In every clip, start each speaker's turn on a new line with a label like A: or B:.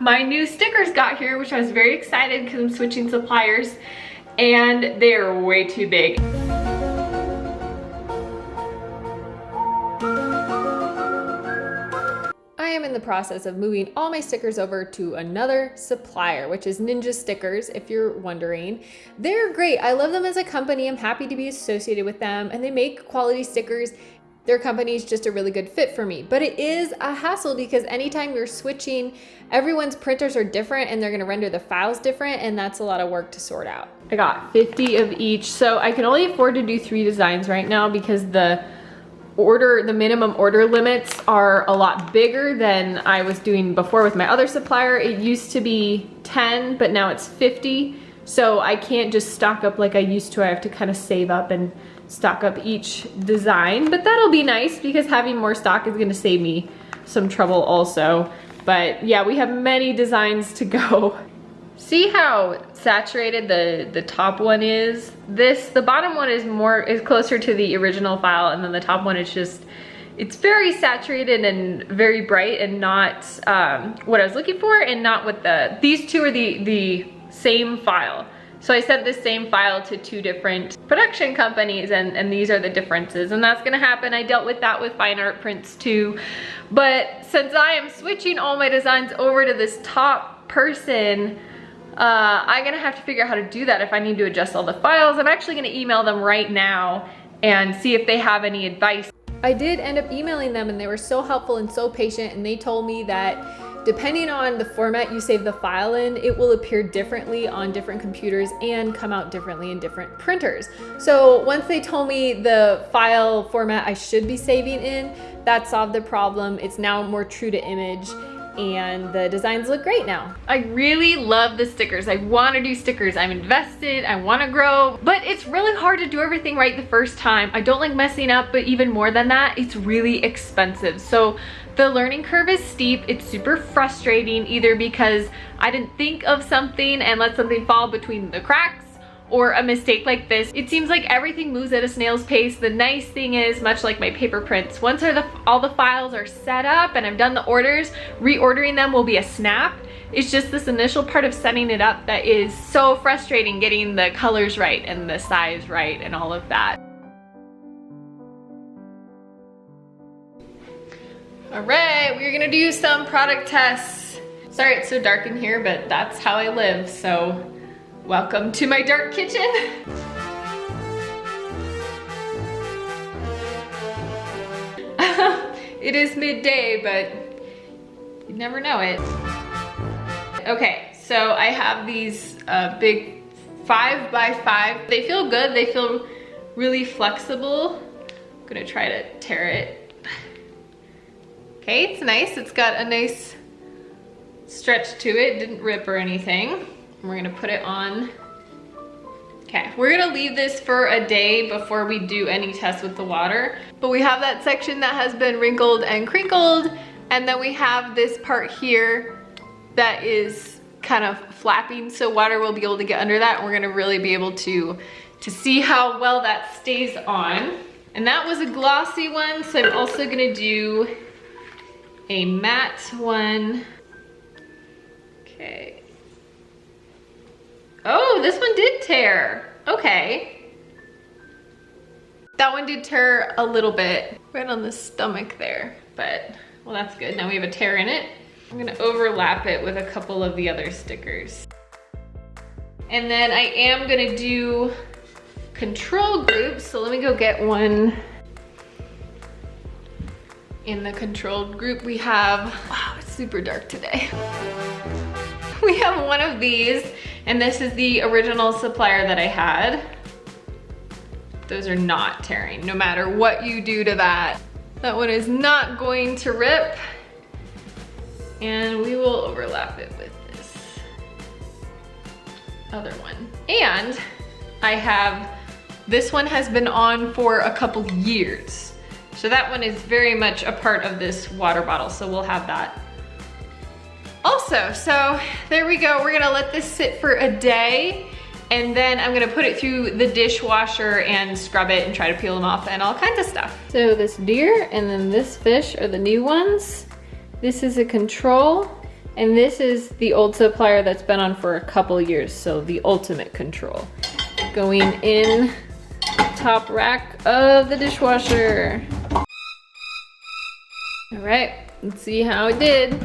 A: My new stickers got here, which I was very excited because I'm switching suppliers, and they are way too big. I am in the process of moving all my stickers over to another supplier, which is Ninja Stickers, if you're wondering. They're great. I love them as a company. I'm happy to be associated with them, and they make quality stickers. Their company is just a really good fit for me, but it is a hassle because anytime you're switching, everyone's printers are different and they're gonna render the files different, and that's a lot of work to sort out. I got 50 of each, so I can only afford to do 3 designs right now because the minimum order limits are a lot bigger than I was doing before with my other supplier. It used to be 10, but now it's 50. So I can't just stock up like I used to. I have to kind of save up and stock up each design, but that'll be nice because having more stock is gonna save me some trouble also. But yeah, we have many designs to go. See how saturated the top one is? The bottom one is closer to the original file, and then the top one is just, it's very saturated and very bright and not what I was looking for, and not what these two are the same file. So I sent this same file to 2 different production companies, and these are the differences, and that's gonna happen. I dealt with that with fine art prints too. But since I am switching all my designs over to this top person, I'm gonna have to figure out how to do that if I need to adjust all the files. I'm actually gonna email them right now and see if they have any advice. I did end up emailing them, and they were so helpful and so patient, and they told me that depending on the format you save the file in, it will appear differently on different computers and come out differently in different printers. So once they told me the file format I should be saving in, that solved the problem. It's now more true to image, and the designs look great now. I really love the stickers. I want to do stickers. I'm invested, I want to grow, but it's really hard to do everything right the first time. I don't like messing up, but even more than that, it's really expensive. So the learning curve is steep. It's super frustrating, either because I didn't think of something and let something fall between the cracks, or a mistake like this. It seems like everything moves at a snail's pace. The nice thing is, much like my paper prints, once all the files are set up and I've done the orders, reordering them will be a snap. It's just this initial part of setting it up that is so frustrating, getting the colors right and the size right and all of that. All right, we're gonna do some product tests. Sorry it's so dark in here, but that's how I live, so welcome to my dark kitchen. It is midday, but you never know it. Okay, so I have these big 5x5. They feel good, they feel really flexible. I'm gonna try to tear it. Okay, it's nice. It's got a nice stretch to it. Didn't rip or anything. We're gonna put it on. Okay, we're gonna leave this for a day before we do any tests with the water. But we have that section that has been wrinkled and crinkled, and then we have this part here that is kind of flapping, so water will be able to get under that, and we're gonna really be able to see how well that stays on. And that was a glossy one, so I'm also gonna do a matte one. Okay. Oh, this one did tear. Okay. That one did tear a little bit, right on the stomach there, but well, that's good. Now we have a tear in it. I'm gonna overlap it with a couple of the other stickers. And then I am gonna do control groups, so let me go get one. In the controlled group we have, wow, it's super dark today. We have one of these, and this is the original supplier that I had. Those are not tearing, no matter what you do to that. That one is not going to rip. And we will overlap it with this other one. And I have, this one has been on for a couple years. So that one is very much a part of this water bottle, so we'll have that also. So there we go. We're gonna let this sit for a day, and then I'm gonna put it through the dishwasher and scrub it and try to peel them off and all kinds of stuff. So this deer and then this fish are the new ones. This is a control, And this is the old supplier that's been on for a couple years, so the ultimate control. Going in top rack of the dishwasher. All right, let's see how it did.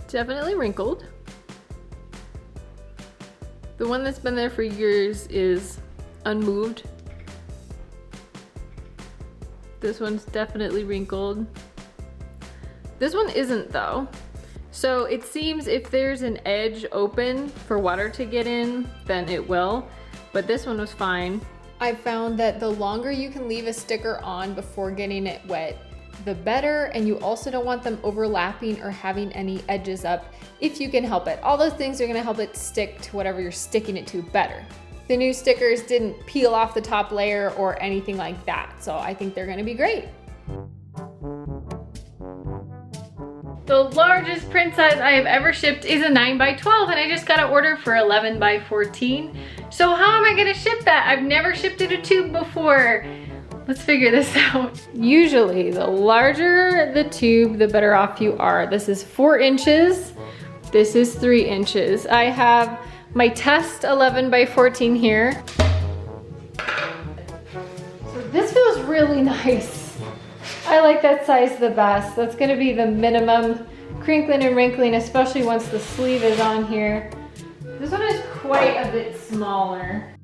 A: Definitely wrinkled. The one that's been there for years is unmoved. This one's definitely wrinkled. This one isn't though. So it seems if there's an edge open for water to get in, then it will, but this one was fine. I found that the longer you can leave a sticker on before getting it wet, the better, and you also don't want them overlapping or having any edges up if you can help it. All those things are gonna help it stick to whatever you're sticking it to better. The new stickers didn't peel off the top layer or anything like that, so I think they're gonna be great. The largest print size I have ever shipped is a 9x12, and I just got an order for 11x14. So how am I gonna ship that? I've never shipped in a tube before. Let's figure this out. Usually, the larger the tube, the better off you are. This is 4 inches. This is 3 inches. I have my test 11x14 here. So this feels really nice. I like that size the best. That's gonna be the minimum crinkling and wrinkling, especially once the sleeve is on here. This one is quite a bit smaller.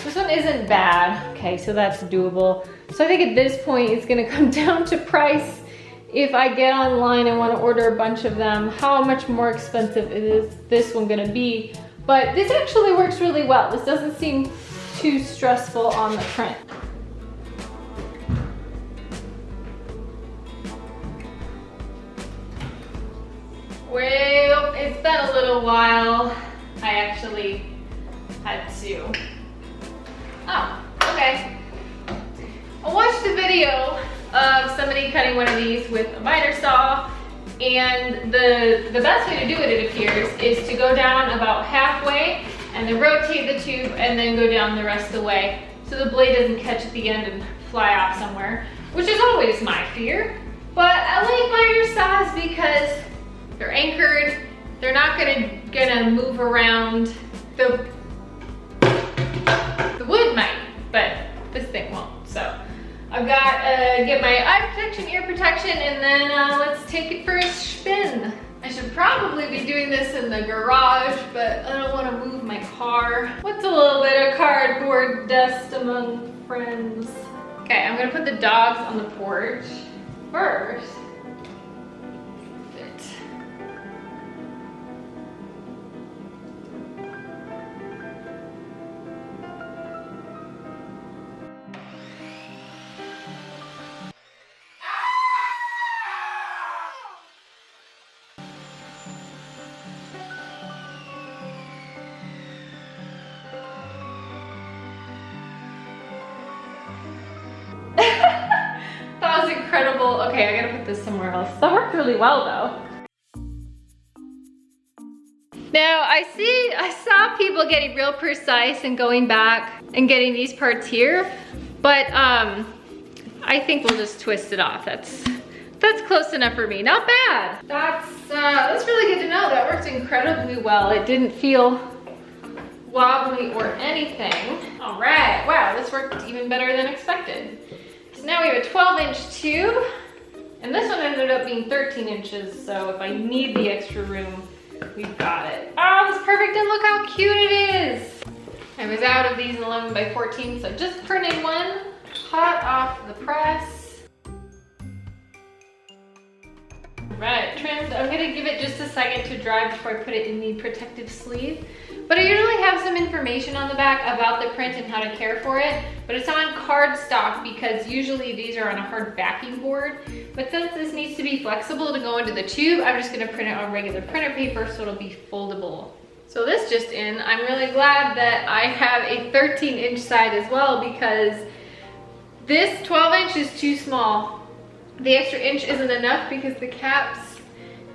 A: This one isn't bad. Okay, so that's doable. So I think at this point it's gonna come down to price. If I get online and wanna order a bunch of them, how much more expensive is this one gonna be? But this actually works really well. This doesn't seem too stressful on the print. Well, it's been a little while. I actually had to. Oh, okay. I watched a video of somebody cutting one of these with a miter saw, and the best way to do it, it appears, is to go down about halfway and then rotate the tube and then go down the rest of the way so the blade doesn't catch at the end and fly off somewhere, which is always my fear. But I like miter saws because they're anchored, they're not gonna move around. The wood might, but this thing won't. So I've got to get my eye protection, ear protection, and then let's take it for a spin. I should probably be doing this in the garage, but I don't want to move my car. What's a little bit of cardboard dust among friends? Okay, I'm gonna put the dogs on the porch first. That was incredible. Okay, I gotta put this somewhere else. That worked really well though. Now I saw people getting real precise and going back and getting these parts here, but I think we'll just twist it off. That's close enough for me. Not bad. That's really good to know. That worked incredibly well. It didn't feel wobbly or anything. All right, wow, this worked even better than expected. So now we have a 12-inch tube, and this one ended up being 13 inches, so if I need the extra room, we've got it. Oh, it's perfect, and look how cute it is. I was out of these 11x14, so just printed one, hot off the press. Right, trimmed. I'm gonna give it just a second to dry before I put it in the protective sleeve. But I usually have some information on the back about the print and how to care for it, but it's on cardstock because usually these are on a hard backing board. But since this needs to be flexible to go into the tube, I'm just gonna print it on regular printer paper so it'll be foldable. So this just in, I'm really glad that I have a 13-inch side as well because this 12-inch is too small. The extra inch isn't enough because the caps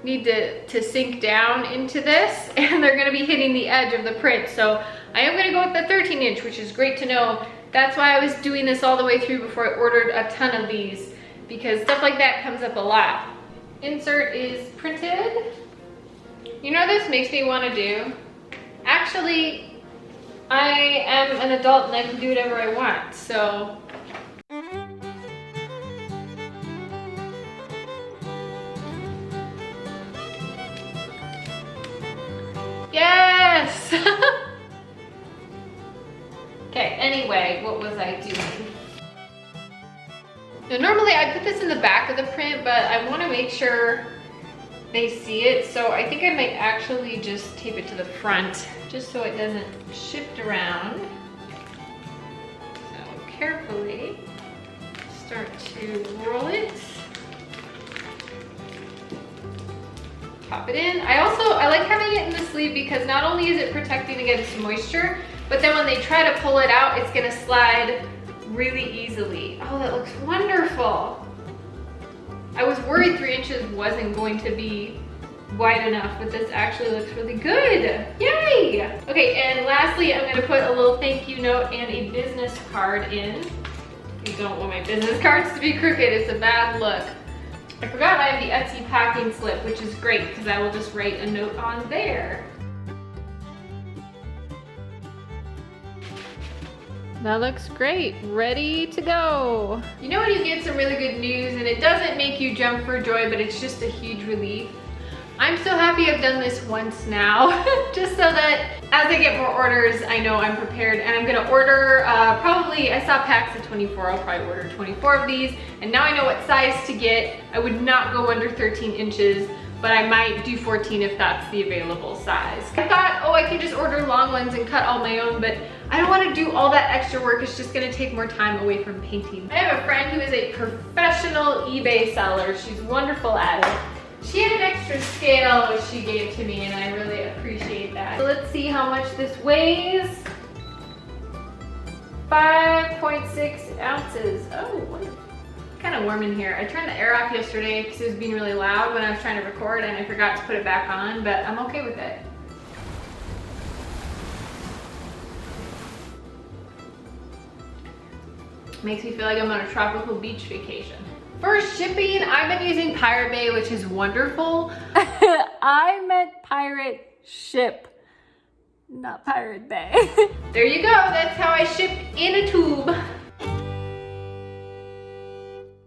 A: need to sink down into this and they're gonna be hitting the edge of the print. So I am gonna go with the 13-inch, which is great to know That's why I was doing this all the way through before I ordered a ton of these, because stuff like that comes up a lot. Insert is printed. You know what this makes me want to do? Actually, I am an adult and I can do whatever I want, so. Yes! Okay, anyway, what was I doing? Now, normally I put this in the back of the print, but I want to make sure they see it, so I think I might actually just tape it to the front, just so it doesn't shift around. So carefully start to roll it. Pop it in. I like having it in the sleeve because not only is it protecting against moisture, but then when they try to pull it out, it's gonna slide really easily. Oh, that looks wonderful. I was worried 3 inches wasn't going to be wide enough, but this actually looks really good. Yay! Okay, and lastly, I'm gonna put a little thank you note and a business card in. I don't want my business cards to be crooked, it's a bad look. I forgot I have the Etsy packing slip, which is great because I will just write a note on there. That looks great, ready to go. You know when you get some really good news and it doesn't make you jump for joy, but it's just a huge relief? I'm so happy I've done this once now, just so that as I get more orders, I know I'm prepared. And I'm gonna order, probably, I saw packs of 24, I'll probably order 24 of these. And now I know what size to get. I would not go under 13 inches, but I might do 14 if that's the available size. I thought, oh, I can just order long ones and cut all my own, but I don't want to do all that extra work. It's just going to take more time away from painting. I have a friend who is a professional eBay seller. She's wonderful at it. She had an extra scale which she gave to me, and I really appreciate that. So let's see how much this weighs. 5.6 ounces. Oh, it's kind of warm in here. I turned the air off yesterday because it was being really loud when I was trying to record, and I forgot to put it back on, but I'm okay with it. Makes me feel like I'm on a tropical beach vacation. For shipping, I've been using Pirate Bay, which is wonderful.
B: I meant pirate ship, not Pirate Bay.
A: There you go, that's how I ship in a tube.